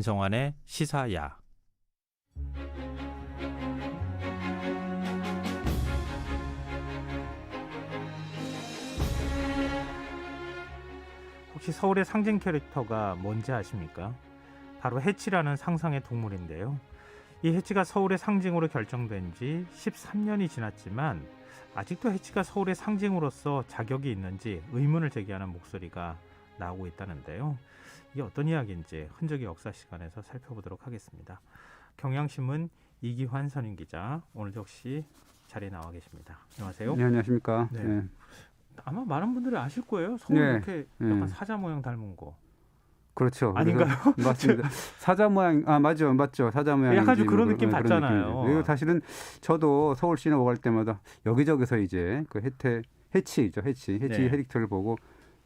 김성환의 시사야. 혹시 서울의 상징 캐릭터가 뭔지 아십니까? 바로 해치라는 상상의 동물인데요. 이 해치가 서울의 상징으로 결정된 지 13년이 지났지만 아직도 해치가 서울의 상징으로서 자격이 있는지 의문을 제기하는 목소리가 나오고 있다는데요. 이게 어떤 이야기인지 흔적의 역사 시간에서 살펴보도록 하겠습니다. 경향신문 이기환 선임기자, 오늘 역시 자리에 나와 계십니다. 안녕하세요. 네, 안녕하십니까. 네. 네. 아마 많은 분들이 아실 거예요. 서울 네. 이렇게 약간 사자 모양 닮은 거. 그렇죠. 아닌가요? 맞습니다. 사자 모양, 맞죠. 사자 모양. 약간 좀 그런 느낌 받잖아요. 그리고 사실은 저도 서울 시내 오갈 때마다 여기저기서 이제 그 해치죠. 해치 네. 캐릭터를 보고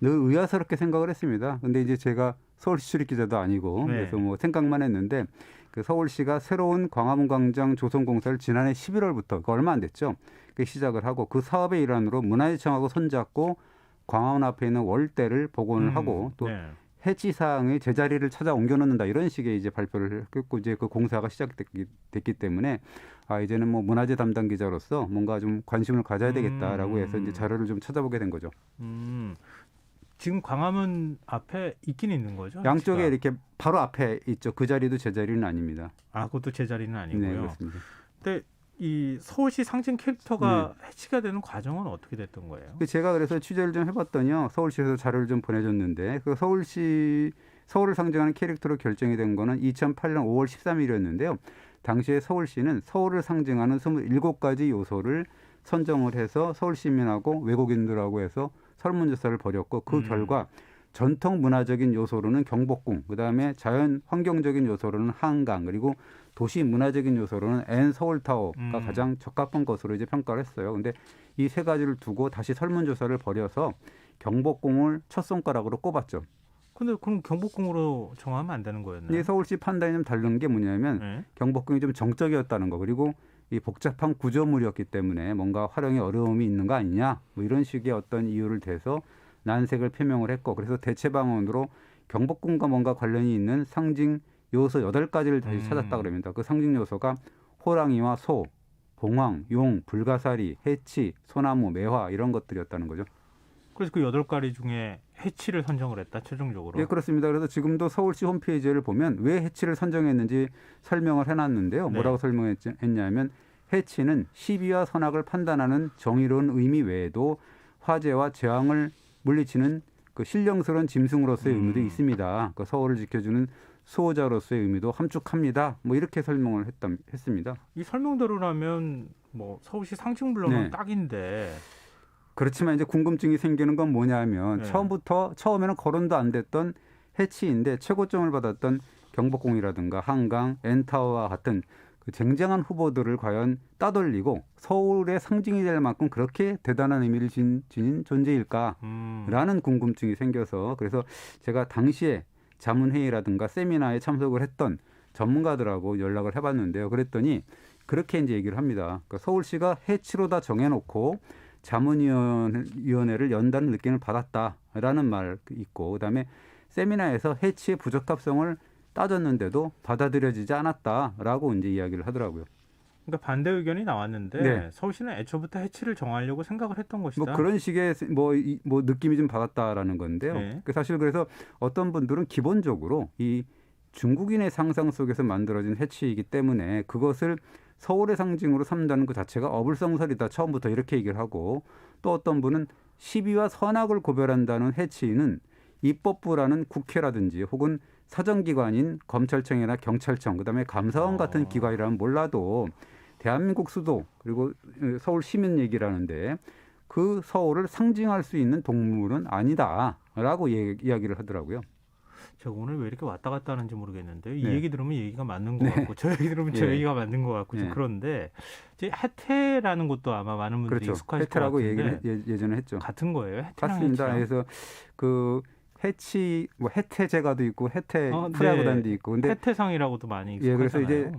늘 의아스럽게 생각을 했습니다. 근데 이제 제가 서울시 출입 기자도 아니고 네. 그래서 뭐 생각만 했는데 그 서울시가 새로운 광화문 광장 조성공사를 지난해 11월부터 얼마 안 됐죠. 시작을 하고 그 사업의 일환으로 문화재청하고 손잡고 광화문 앞에 있는 월대를 복원을 하고 또 네. 해치상의 제자리를 찾아 옮겨놓는다 이런 식의 이제 발표를 했고 이제 그 공사가 시작됐기 때문에 이제는 뭐 문화재 담당 기자로서 뭔가 좀 관심을 가져야 되겠다라고 해서 이제 자료를 좀 찾아보게 된 거죠. 지금 광화문 앞에 있긴 있는 거죠? 양쪽에 해치가? 이렇게 바로 앞에 있죠. 그 자리도 제 자리는 아닙니다. 그것도 제 자리는 아니고요. 네, 그렇습니다. 근데 이 서울시 상징 캐릭터가 해치가 되는 과정은 어떻게 됐던 거예요? 제가 그래서 취재를 좀 해봤더니요. 서울시에서 자료를 좀 보내줬는데 그 서울을 상징하는 캐릭터로 결정이 된 거는 2008년 5월 13일이었는데요. 당시에 서울시는 서울을 상징하는 27가지 요소를 선정을 해서 서울 시민하고 외국인들하고 해서 설문조사를 벌였고 그 결과 전통 문화적인 요소로는 경복궁, 그다음에 자연 환경적인 요소로는 한강, 그리고 도시 문화적인 요소로는 N서울타워가 가장 적합한 것으로 이제 평가를 했어요. 근데 이 세 가지를 두고 다시 설문조사를 벌여서 경복궁을 첫 손가락으로 꼽았죠. 근데 그럼 경복궁으로 정하면 안 되는 거였나요? 이 서울시 판단이 좀 다른 게 뭐냐면 경복궁이 좀 정적이었다는 거, 그리고 이 복잡한 구조물이었기 때문에 뭔가 활용에 어려움이 있는 거 아니냐, 뭐 이런 식의 어떤 이유를 대서 난색을 표명을 했고, 그래서 대체 방안으로 경복궁과 뭔가 관련이 있는 상징 요소 8가지를 다시 찾았다 그럽니다. 그 상징 요소가 호랑이와 소, 봉황, 용, 불가사리, 해치, 소나무, 매화 이런 것들이었다는 거죠. 그래서 그 8가지 중에 해치를 선정을 했다, 최종적으로? 예, 그렇습니다. 그래서 지금도 서울시 홈페이지를 보면 왜 해치를 선정했는지 설명을 해놨는데요. 뭐라고 설명했냐면 해치는 시비와 선악을 판단하는 정의로운 의미 외에도 화재와 재앙을 물리치는 그 신령스러운 짐승으로서의 의미도 있습니다. 그 서울을 지켜주는 수호자로서의 의미도 함축합니다. 뭐 이렇게 설명을 했습니다. 이 설명대로라면 뭐 서울시 상징물로는 딱인데. 그렇지만 이제 궁금증이 생기는 건 뭐냐면 처음에는 거론도 안 됐던 해치인데 최고점을 받았던 경복궁이라든가 한강, N타워와 같은 그 쟁쟁한 후보들을 과연 따돌리고 서울의 상징이 될 만큼 그렇게 대단한 의미를 지닌 존재일까라는 궁금증이 생겨서, 그래서 제가 당시에 자문회의라든가 세미나에 참석을 했던 전문가들하고 연락을 해봤는데요. 그랬더니 그렇게 이제 얘기를 합니다. 그러니까 서울시가 해치로 다 정해놓고 자문위원회를 연다는 느낌을 받았다라는 말 있고, 그다음에 세미나에서 해치의 부적합성을 따졌는데도 받아들여지지 않았다라고 이제 이야기를 하더라고요. 그러니까 반대 의견이 나왔는데 서울시는 애초부터 해치를 정하려고 생각을 했던 것이다. 뭐 그런 식의 뭐 느낌이 좀 받았다라는 건데요. 사실 그래서 어떤 분들은 기본적으로 이 중국인의 상상 속에서 만들어진 해치이기 때문에 그것을 서울의 상징으로 삼다는 것 자체가 어불성설이다, 처음부터 이렇게 얘기를 하고, 또 어떤 분은 시비와 선악을 고별한다는 해치는 입법부라는 국회라든지 혹은 사정기관인 검찰청이나 경찰청, 그다음에 감사원 같은 기관이라면 몰라도 대한민국 수도 그리고 서울 시민 얘기라는데 그 서울을 상징할 수 있는 동물은 아니다라고 이야기를 하더라고요. 제가 오늘 왜 이렇게 왔다 갔다 하는지 모르겠는데 이 얘기 들으면 얘기가 맞는 것 같고 저 얘기 들으면 저 얘기가 맞는 것 같고 좀 그런데 이제 해태라는 것도 아마 많은 분들이 익숙하실 것 같은데 해태라고 얘기를 예전에 했죠. 같은 거예요? 해태랑 같습니다. 해치랑? 그래서 그 해치 뭐 해태제가도 있고 해태 프라구단도 있고, 근데 해태상이라고도 많이 익숙하잖아요. 그래서 이제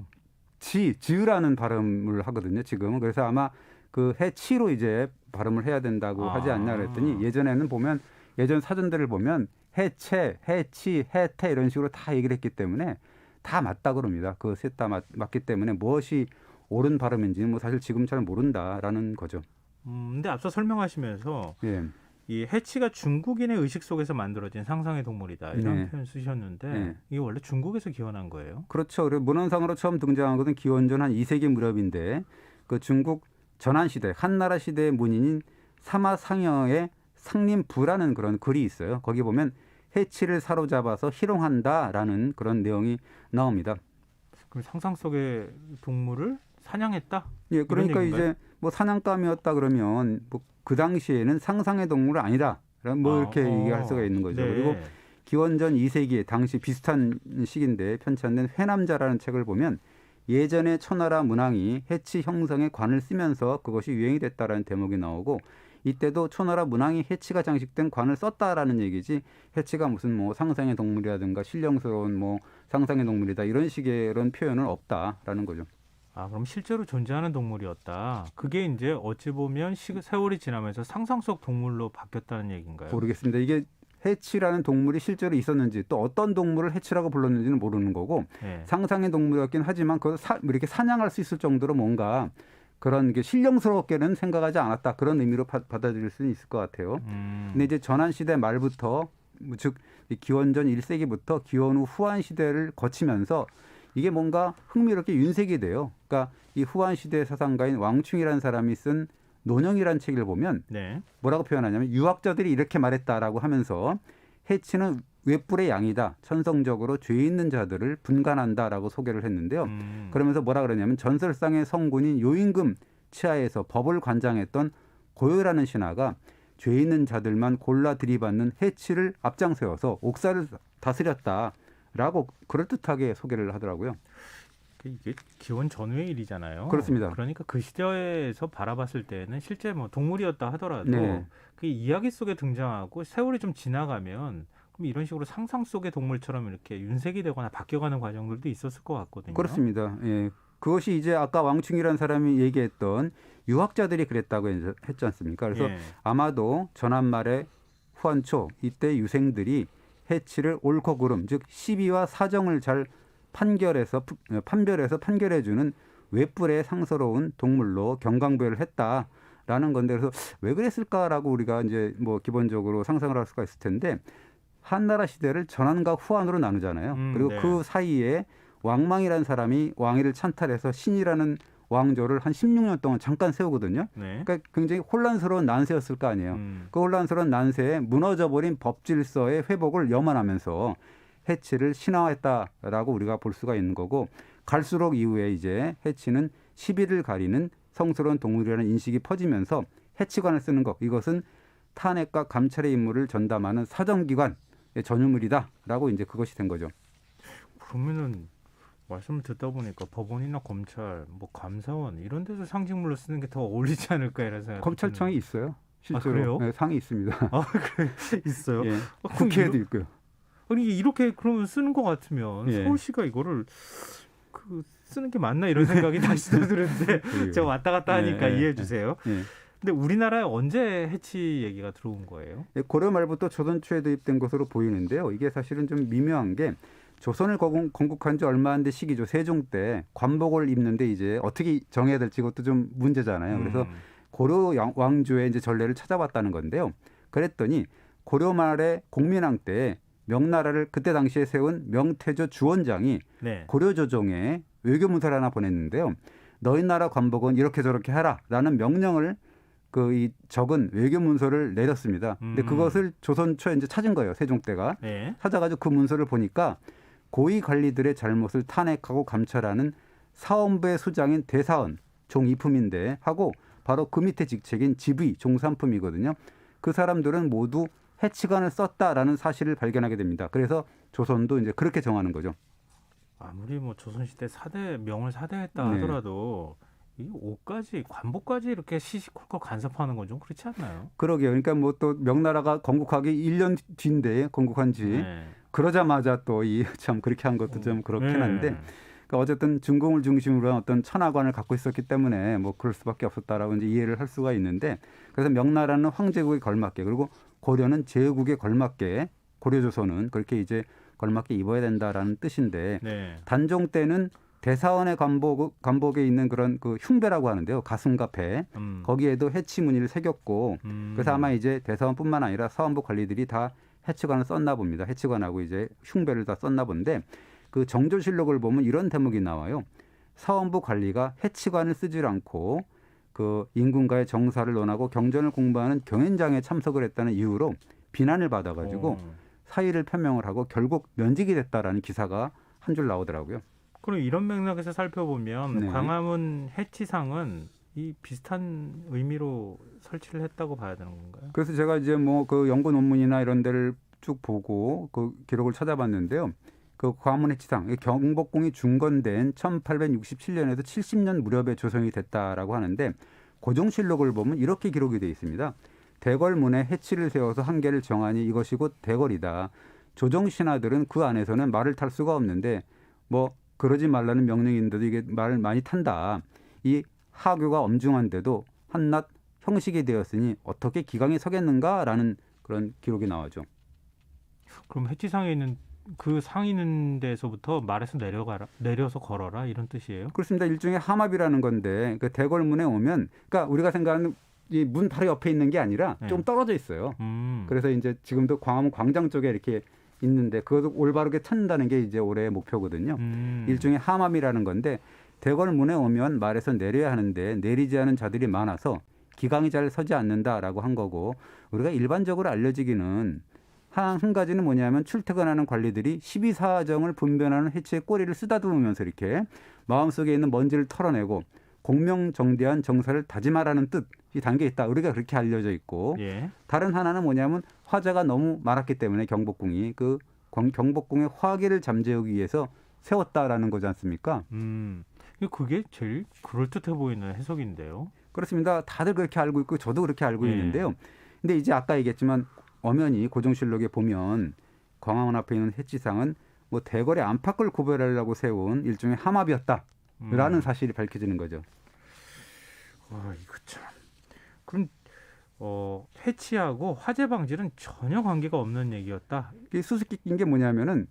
지으라는 발음을 하거든요. 지금은. 그래서 아마 그 해치로 이제 발음을 해야 된다고 하지 않나 그랬더니 예전에는 보면 예전 사전들을 보면 해체, 해치, 해태 이런 식으로 다 얘기를 했기 때문에 다 맞다 그럽니다. 그 셋 다 맞기 때문에 무엇이 옳은 발음인지는 뭐 사실 지금 잘 모른다라는 거죠. 근데 앞서 설명하시면서 예. 이 해치가 중국인의 의식 속에서 만들어진 상상의 동물이다 이런 네. 표현 쓰셨는데 네. 이게 원래 중국에서 기원한 거예요? 그렇죠. 그리고 문헌상으로 처음 등장한 것은 기원전 한 2세기 무렵인데 그 중국 전한 시대 한나라 시대의 문인인 사마상여의 상림부라는 그런 글이 있어요. 거기 보면 해치를 사로잡아서 희롱한다라는 그런 내용이 나옵니다. 그럼 상상 속의 동물을 사냥했다? 예, 그러니까 이런 얘기인가요? 이제 뭐 사냥감이었다 그러면 뭐 그 당시에는 상상의 동물은 아니다. 뭐 이렇게 얘기할 수가 있는 거죠. 네. 그리고 기원전 2세기에 당시 비슷한 시기인데 편찬된 회남자라는 책을 보면 예전에 초나라 문왕이 해치 형성에 관을 쓰면서 그것이 유행이 됐다라는 대목이 나오고 이때도 초나라 문왕이 해치가 장식된 관을 썼다라는 얘기지 해치가 무슨 뭐 상상의 동물이라든가 신령스러운 뭐 상상의 동물이다 이런 식의 이런 표현은 없다라는 거죠. 아, 그럼 실제로 존재하는 동물이었다. 그게 이제 어찌 보면 세월이 지나면서 상상 속 동물로 바뀌었다는 얘기인가요? 모르겠습니다. 이게 해치라는 동물이 실제로 있었는지 또 어떤 동물을 해치라고 불렀는지는 모르는 거고 네. 상상의 동물이었긴 하지만 그걸 이렇게 사냥할 수 있을 정도로 뭔가 그런 게 신령스럽게는 생각하지 않았다. 그런 의미로 받아들일 수는 있을 것 같아요. 근데 이제 전환시대 말부터 즉 기원전 1세기부터 기원 후 후한시대를 거치면서 이게 뭔가 흥미롭게 윤색이 돼요. 그러니까 이 후한시대 사상가인 왕충이라는 사람이 쓴 논형이라는 책을 보면 네. 뭐라고 표현하냐면 유학자들이 이렇게 말했다라고 하면서 해치는 외뿔의 양이다. 천성적으로 죄 있는 자들을 분간한다라고 소개를 했는데요. 그러면서 뭐라 그러냐면 전설상의 성군인 요임금 치하에서 법을 관장했던 고요라는 신하가 죄 있는 자들만 골라 들이받는 해치를 앞장세워서 옥사를 다스렸다라고 그럴듯하게 소개를 하더라고요. 이게 기원 전후의 일이잖아요. 그렇습니다. 그러니까 그 시대에서 바라봤을 때는 실제 뭐 동물이었다 하더라도 네. 그 이야기 속에 등장하고 세월이 좀 지나가면 그럼 이런 식으로 상상 속의 동물처럼 이렇게 윤색이 되거나 바뀌어가는 과정들도 있었을 것 같거든요. 그렇습니다. 예. 그것이 이제 아까 왕충이라는 사람이 얘기했던 유학자들이 그랬다고 했지 않습니까? 그래서 예. 아마도 전한말의 후한초 이때 유생들이 해치를 옳고 그름 즉 시비와 사정을 잘 판별해서 판결해주는 외뿔의 상서로운 동물로 경강부여를 했다라는 건데 그래서 왜 그랬을까라고 우리가 이제 뭐 기본적으로 상상을 할 수가 있을 텐데 한나라 시대를 전한과 후한으로 나누잖아요. 그리고 네. 그 사이에 왕망이라는 사람이 왕위를 찬탈해서 신이라는 왕조를 한 16년 동안 잠깐 세우거든요. 네. 그러니까 굉장히 혼란스러운 난세였을 거 아니에요. 그 혼란스러운 난세에 무너져버린 법질서의 회복을 염원하면서 해치를 신화했다라고 우리가 볼 수가 있는 거고 갈수록 이후에 이제 해치는 시비를 가리는 성스러운 동물이라는 인식이 퍼지면서 해치관을 쓰는 것 이것은 탄핵과 감찰의 임무를 전담하는 사정기관의 전유물이다라고 이제 그것이 된 거죠. 그러면은 말씀을 듣다 보니까 법원이나 검찰, 뭐 감사원 이런 데서 상징물로 쓰는 게 더 어울리지 않을까 이런 생각. 검찰청이 있어요. 실제로 그래요? 네, 상이 있습니다. 아, 그래 있어요. 예. 그럼 국회에도 있고요. 아니 이렇게 그러면 쓰는 것 같으면 예. 서울시가 이거를 그 쓰는 게 맞나 이런 생각이 다시 드는데 제가 왔다 갔다 하니까 이해해 주세요. 예. 근데 우리나라에 언제 해치 얘기가 들어온 거예요? 고려 말부터 조선 초에 도입된 것으로 보이는데요. 이게 사실은 좀 미묘한 게 조선을 건국한 지 얼마 안 된 시기죠. 세종 때 관복을 입는데 이제 어떻게 정해야 될지 그것도 좀 문제잖아요. 그래서 고려 왕조의 이제 전례를 찾아봤다는 건데요. 그랬더니 고려 말의 공민왕 때 명나라를 그때 당시에 세운 명태조 주원장이 네. 고려 조정에 외교문서를 하나 보냈는데요. 너희 나라 관복은 이렇게 저렇게 하라라는 명령을 이 적은 외교문서를 내렸습니다. 근데 그것을 조선 초에 이제 찾은 거예요. 세종 때가. 네. 찾아가지고 그 문서를 보니까 고위 관리들의 잘못을 탄핵하고 감찰하는 사원부의 수장인 대사원 종이품인데 하고 바로 그 밑에 직책인 지휘 종삼품이거든요. 그 사람들은 모두 해치관을 썼다라는 사실을 발견하게 됩니다. 그래서 조선도 이제 그렇게 정하는 거죠. 아무리 뭐 조선시대 명을 사대했다 네. 하더라도 이 옷까지 관복까지 이렇게 시시콜콜 간섭하는 건 좀 그렇지 않나요? 그러게요. 그러니까 뭐 또 명나라가 건국하기 1년 뒤인데 건국한 지 네. 그러자마자 또 참 그렇게 한 것도 좀 그렇긴 네. 한데 그러니까 어쨌든 중공을 중심으로 한 어떤 천하관을 갖고 있었기 때문에 뭐 그럴 수밖에 없었다라고 이제 이해를 할 수가 있는데 그래서 명나라는 황제국에 걸맞게 그리고 고려는 제국에 걸맞게 고려조선은 그렇게 이제 걸맞게 입어야 된다라는 뜻인데 네. 단종 때는 대사원의 관복에 있는 그런 그 흉배라고 하는데요. 가슴과 배. 거기에도 해치 무늬를 새겼고 그래서 아마 이제 대사원뿐만 아니라 사원부 관리들이 다 해치관을 썼나 봅니다. 해치관하고 이제 흉배를 다 썼나 본데 그 정조실록을 보면 이런 대목이 나와요. 사원부 관리가 해치관을 쓰질 않고 그 임금과의 정사를 논하고 경전을 공부하는 경연장에 참석을 했다는 이유로 비난을 받아가지고 사의를 표명을 하고 결국 면직이 됐다라는 기사가 한 줄 나오더라고요. 그럼 이런 맥락에서 살펴보면 네. 광화문 해치상은 이 비슷한 의미로 설치를 했다고 봐야 되는 건가요? 그래서 제가 이제 뭐 그 연구 논문이나 이런 데를 쭉 보고 그 기록을 찾아봤는데요. 그 광화문 해치상 경복궁이 중건된 1867년에서 70년 무렵에 조성이 됐다라고 하는데 고종실록을 보면 이렇게 기록이 되어 있습니다. 대궐문에 해치를 세워서 한계를 정하니 이것이 곧 대궐이다. 조정 신하들은 그 안에서는 말을 탈 수가 없는데 뭐 그러지 말라는 명령인데도 이게 말을 많이 탄다. 이 하교가 엄중한데도 한낱 형식이 되었으니 어떻게 기강이 서겠는가라는 그런 기록이 나오죠. 그럼 해치상에 있는 그 상 있는 데서부터 말에서 내려서 걸어라 이런 뜻이에요? 그렇습니다. 일종의 함압이라는 건데 그 대궐문에 오면 그러니까 우리가 생각하는 이 문 바로 옆에 있는 게 아니라 좀 떨어져 있어요. 그래서 이제 지금도 광화문 광장 쪽에 이렇게 있는데 그것도 올바르게 찾는다는 게 이제 올해의 목표거든요. 일종의 함암이라는 건데 대궐문에 오면 말에서 내려야 하는데 내리지 않은 자들이 많아서 기강이 잘 서지 않는다라고 한 거고 우리가 일반적으로 알려지기는 한 가지는 뭐냐면 출퇴근하는 관리들이 12사정을 분변하는 해치의 꼬리를 쓰다듬으면서 이렇게 마음속에 있는 먼지를 털어내고 공명정대한 정사를 다짐하라는 뜻이 담겨 있다. 우리가 그렇게 알려져 있고 예. 다른 다른 하나는 뭐냐면 화재가 너무 많았기 때문에 경복궁이 그 경복궁의 화기를 잠재우기 위해서 세웠다라는 거지 않습니까? 그게 제일 그럴듯해 보이는 해석인데요. 그렇습니다. 다들 그렇게 알고 있고 저도 그렇게 알고 있는데요. 근데 이제 아까 얘기했지만 엄연히 고종실록에 보면 광화문 앞에 있는 해치상은 뭐 대궐의 안팎을 구별하려고 세운 일종의 함압이었다라는 사실이 밝혀지는 거죠. 이거 참. 그럼 해치하고 화재 방지는 전혀 관계가 없는 얘기였다. 이게 수수께끼인 게 뭐냐면은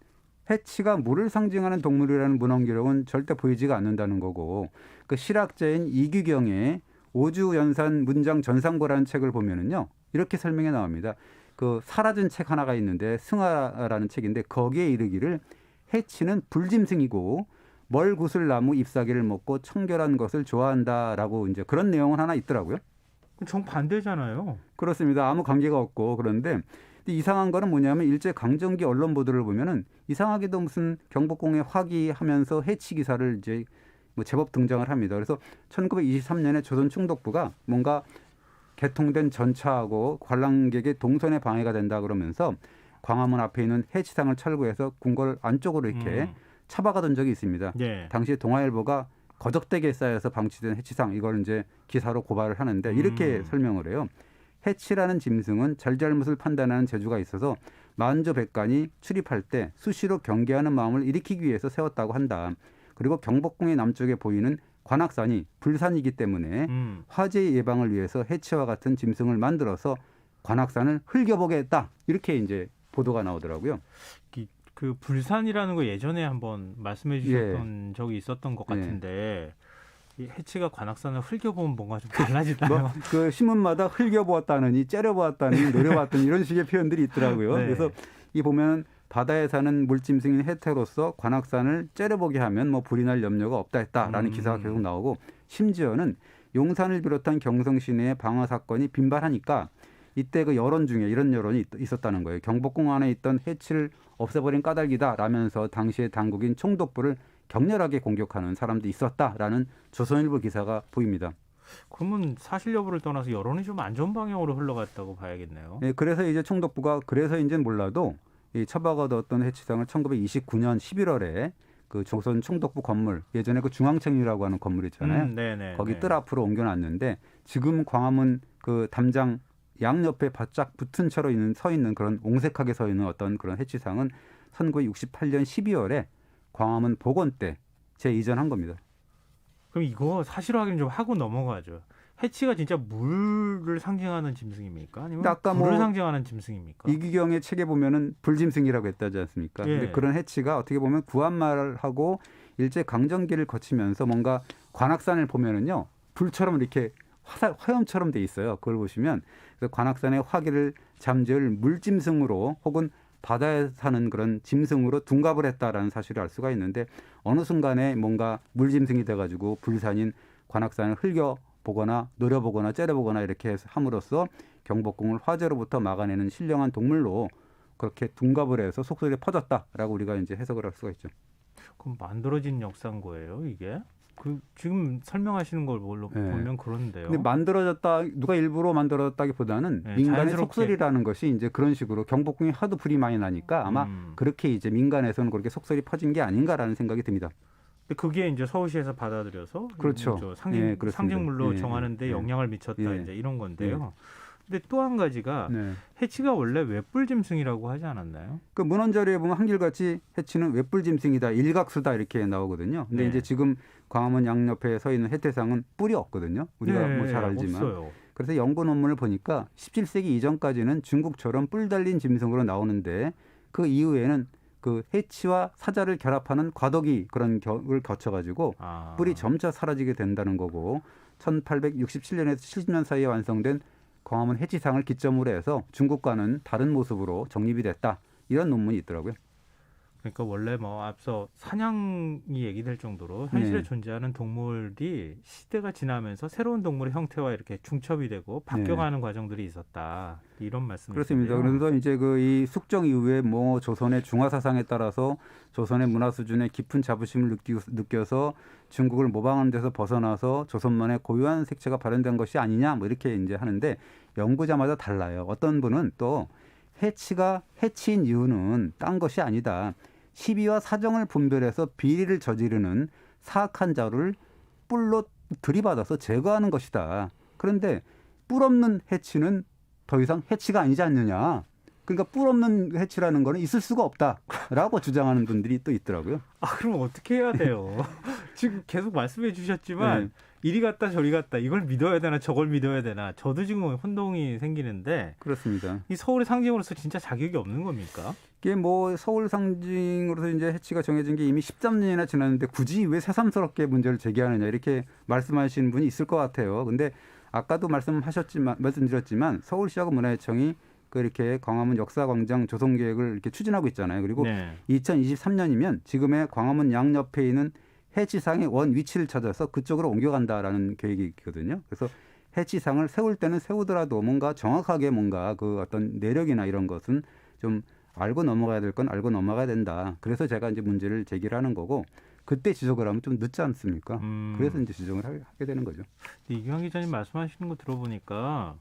해치가 물을 상징하는 동물이라는 문헌 기록은 절대 보이지가 않는다는 거고 그 실학자인 이규경의 오주연산 문장 전상고라는 책을 보면은요 이렇게 설명해 나옵니다. 그 사라진 책 하나가 있는데 승하라는 책인데 거기에 이르기를 해치는 불짐승이고 멀구슬나무 잎사귀를 먹고 청결한 것을 좋아한다라고 이제 그런 내용은 하나 있더라고요. 정반대잖아요. 그렇습니다. 아무 관계가 없고 그런데 이상한 거는 뭐냐면 일제 강점기 언론 보도를 보면은 이상하게도 무슨 경복궁에 화기하면서 해치 기사를 이제 뭐 제법 등장을 합니다. 그래서 1923년에 조선충독부가 뭔가 개통된 전차하고 관람객의 동선에 방해가 된다 그러면서 광화문 앞에 있는 해치상을 철거해서 궁궐 안쪽으로 이렇게 처박아둔 적이 있습니다. 예. 당시 동아일보가 거적대기에 쌓여서 방치된 해치상 이걸 이제 기사로 고발을 하는데 이렇게 설명을 해요. 해치라는 짐승은 잘잘못을 판단하는 재주가 있어서 만주백관이 출입할 때 수시로 경계하는 마음을 일으키기 위해서 세웠다고 한다. 그리고 경복궁의 남쪽에 보이는 관악산이 불산이기 때문에 화재 예방을 위해서 해치와 같은 짐승을 만들어서 관악산을 흘겨보게 했다. 이렇게 이제 보도가 나오더라고요. 그 불산이라는 거 예전에 한번 말씀해 주셨던 적이 있었던 것 같은데 이 해치가 관악산을 흘겨보면 뭔가 좀 달라지나요? 그 신문마다 흘겨보았다느니 째려보았다느니 노려봤더니 이런 식의 표현들이 있더라고요. 네. 그래서 이 보면 바다에 사는 물짐승인 해태로서 관악산을 째려보게 하면 뭐 불이 날 염려가 없다 했다라는 기사가 계속 나오고 심지어는 용산을 비롯한 경성 시내의 방화 사건이 빈발하니까 이때 그 여론 중에 이런 여론이 있었다는 거예요. 경복궁 안에 있던 해치를 없애버린 까닭이다라면서 당시의 당국인 총독부를 격렬하게 공격하는 사람도 있었다라는 조선일보 기사가 보입니다. 그러면 사실 여부를 떠나서 여론이 좀 안 좋은 방향으로 흘러갔다고 봐야겠네요. 네, 그래서 이제 총독부가 그래서인지는 몰라도 이 처박아뒀던 해치상을 1929년 11월에 그 조선 총독부 건물 예전에 그 중앙청이라고 하는 건물 있잖아요. 거기 뜰 앞으로 옮겨놨는데 지금 광화문 그 담장 양옆에 바짝 붙은 채로 서 있는 그런 옹색하게 서 있는 어떤 그런 해치상은 1968년 12월에 광화문 복원 때 재이전한 겁니다. 그럼 이거 사실 확인 좀 하고 넘어가죠. 해치가 진짜 물을 상징하는 짐승입니까? 아니면 아까 불을 상징하는 짐승입니까? 이기경의 책에 보면은 불짐승이라고 했다지 않습니까? 예. 근데 그런 해치가 어떻게 보면 구한말하고 일제 강점기를 거치면서 뭔가 관악산을 보면은요 불처럼 이렇게 화염처럼 돼 있어요. 그걸 보시면 그래서 관악산의 화기를 잠재울 물짐승으로 혹은 바다에 사는 그런 짐승으로 둔갑을 했다라는 사실을 알 수가 있는데 어느 순간에 뭔가 물짐승이 돼가지고 불산인 관악산을 흘겨보거나 노려보거나 째려보거나 이렇게 해서 함으로써 경복궁을 화재로부터 막아내는 신령한 동물로 그렇게 둔갑을 해서 속설이 퍼졌다라고 우리가 이제 해석을 할 수가 있죠. 그럼 만들어진 역사인 거예요, 이게? 그 지금 설명하시는 걸 보면 그런데요. 근데 만들어졌다 누가 일부러 만들어졌다기보다는 네, 민간의 자연스럽게. 속설이라는 것이 이제 그런 식으로 경복궁이 하도 불이 많이 나니까 아마 그렇게 이제 민간에서는 그렇게 속설이 퍼진 게 아닌가라는 생각이 듭니다. 근데 그게 이제 서울시에서 받아들여서 그렇죠. 그렇죠. 상징물로 정하는데 예. 영향을 미쳤다 예. 이제 이런 건데요. 근데 또 한 가지가 해치가 원래 외뿔짐승이라고 하지 않았나요? 그 문헌자료에 보면 한결같이 해치는 외뿔짐승이다, 일각수다 이렇게 나오거든요. 근데 이제 지금 광화문 양옆에 서 있는 해태상은 뿔이 없거든요. 우리가 뭐 잘 알지만. 없어요. 그래서 연구 논문을 보니까 17세기 이전까지는 중국처럼 뿔 달린 짐승으로 나오는데 그 이후에는 그 해치와 사자를 결합하는 과도기 그런 격을 거쳐가지고 뿔이 점차 사라지게 된다는 거고 1867년에서 70년 사이에 완성된 광화문 해치상을 기점으로 해서 중국과는 다른 모습으로 정립이 됐다. 이런 논문이 있더라고요. 그러니까 원래 뭐 앞서 사냥이 얘기될 정도로 현실에 존재하는 동물이 시대가 지나면서 새로운 동물의 형태와 이렇게 중첩이 되고 바뀌어가는 과정들이 있었다. 이런 말씀이신데요. 그렇습니다. 그래서 이제 그 이 숙정 이후에 뭐 조선의 중화 사상에 따라서 조선의 문화 수준에 깊은 자부심을 느껴서 중국을 모방하는 데서 벗어나서 조선만의 고유한 색채가 발현된 것이 아니냐 뭐 이렇게 이제 하는데 연구자마다 달라요. 어떤 분은 또 해치가 해치인 이유는 딴 것이 아니다. 시비와 사정을 분별해서 비리를 저지르는 사악한 자를 뿔로 들이받아서 제거하는 것이다. 그런데 뿔 없는 해치는 더 이상 해치가 아니지 않느냐. 그러니까 뿔 없는 해치라는 거는 있을 수가 없다라고 주장하는 분들이 또 있더라고요. 그럼 어떻게 해야 돼요? 지금 계속 말씀해 주셨지만 이리 갔다 저리 갔다 이걸 믿어야 되나 저걸 믿어야 되나 저도 지금 혼동이 생기는데 그렇습니다. 이 서울의 상징으로서 진짜 자격이 없는 겁니까? 이게 뭐 서울 상징으로서 이제 해치가 정해진 게 이미 13년이나 지났는데 굳이 왜 새삼스럽게 문제를 제기하느냐 이렇게 말씀하시는 분이 있을 것 같아요. 근데 아까도 말씀드렸지만 서울시하고 문화재청이 이렇게 광화문 역사광장 조성계획을 이렇게 추진하고 있잖아요. 그리고 2023년이면 지금의 광화문 양옆에 있는 해치상의 원 위치를 찾아서 그쪽으로 옮겨간다라는 계획이 있거든요. 그래서 해치상을 세울 때는 세우더라도 뭔가 정확하게 뭔가 그 어떤 내력이나 이런 것은 좀 알고 넘어가야 될 건 알고 넘어가야 된다. 그래서 제가 이제 문제를 제기를 하는 거고 그때 지적을 하면 좀 늦지 않습니까? 그래서 이제 지적을 하게 되는 거죠. 이규환 기자님 말씀하시는 거 들어보니까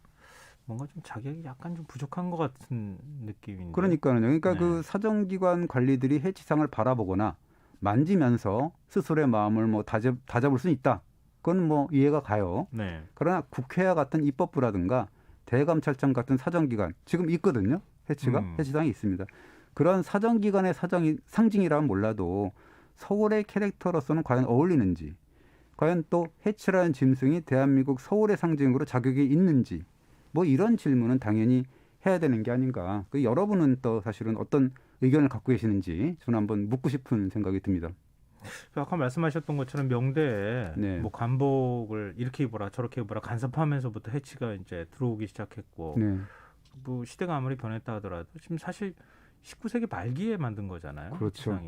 뭔가 좀 자격이 약간 좀 부족한 것 같은 느낌인데. 그러니까요. 그러니까 그 사정기관 관리들이 해치상을 바라보거나 만지면서 스스로의 마음을 뭐 다잡을 수는 있다. 그건 뭐 이해가 가요. 그러나 국회와 같은 입법부라든가 대검찰청 같은 사정기관 지금 있거든요. 해치상이 있습니다. 그런 사정기관의 상징이라면 몰라도 서울의 캐릭터로서는 과연 어울리는지, 과연 또 해치라는 짐승이 대한민국 서울의 상징으로 자격이 있는지, 뭐 이런 질문은 당연히 해야 되는 게 아닌가. 여러분은 또 사실은 어떤 의견을 갖고 계시는지 저는 한번 묻고 싶은 생각이 듭니다. 아까 말씀하셨던 것처럼 명대에 뭐 관복을 이렇게 입어라 저렇게 입어라 간섭하면서부터 해치가 이제 들어오기 시작했고 뭐 시대가 아무리 변했다 하더라도 지금 사실 19세기 말기에 만든 거잖아요. 그렇죠.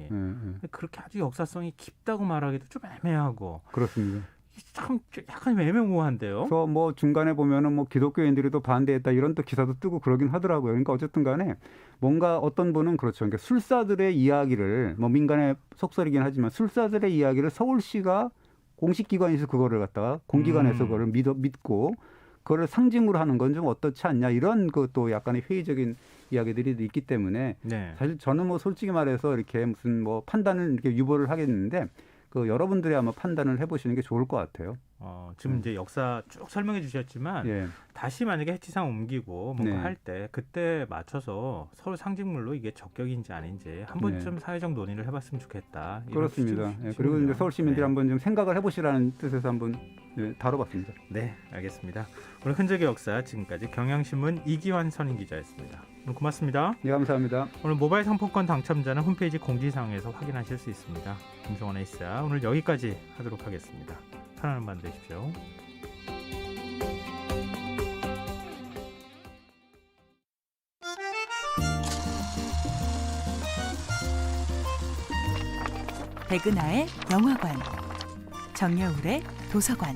그렇게 아주 역사성이 깊다고 말하기도 좀 애매하고. 그렇습니다. 참 약간 애매모호한데요. 그래서 뭐 중간에 보면은 뭐 기독교인들이 또 반대했다 이런 또 기사도 뜨고 그러긴 하더라고요. 그러니까 어쨌든 간에 뭔가 어떤 분은 그렇죠. 그러니까 술사들의 이야기를 뭐 민간의 속설이긴 하지만 술사들의 이야기를 서울시가 공식기관에서 그거를 갖다가 공기관에서 그거를 믿고 그거를 상징으로 하는 건 좀 어떻지 않냐 이런 것도 약간의 회의적인 이야기들이 있기 때문에 사실 저는 뭐 솔직히 말해서 이렇게 무슨 뭐 판단을 이렇게 유보를 하겠는데 여러분들이 아마 판단을 해보시는 게 좋을 것 같아요. 지금 이제 역사 쭉 설명해 주셨지만 예. 다시 만약에 해치상 옮기고 뭔가 네. 할 때 그때 맞춰서 서울 상징물로 이게 적격인지 아닌지 한 번쯤 사회적 논의를 해봤으면 좋겠다. 이런 그렇습니다. 취지로 예, 그리고 이제 서울 시민들이 네. 한번 좀 생각을 해보시라는 뜻에서 한번 다뤄봤습니다. 네, 알겠습니다. 오늘 흔적의 역사 지금까지 경향신문 이기환 선임 기자였습니다. 오늘 고맙습니다. 네, 감사합니다. 오늘 모바일 상품권 당첨자는 홈페이지 공지사항에서 확인하실 수 있습니다. 김성원의 이사 오늘 여기까지 하도록 하겠습니다. 편안한 밤 되십시오. 백은하의 영화관, 정여울의 도서관.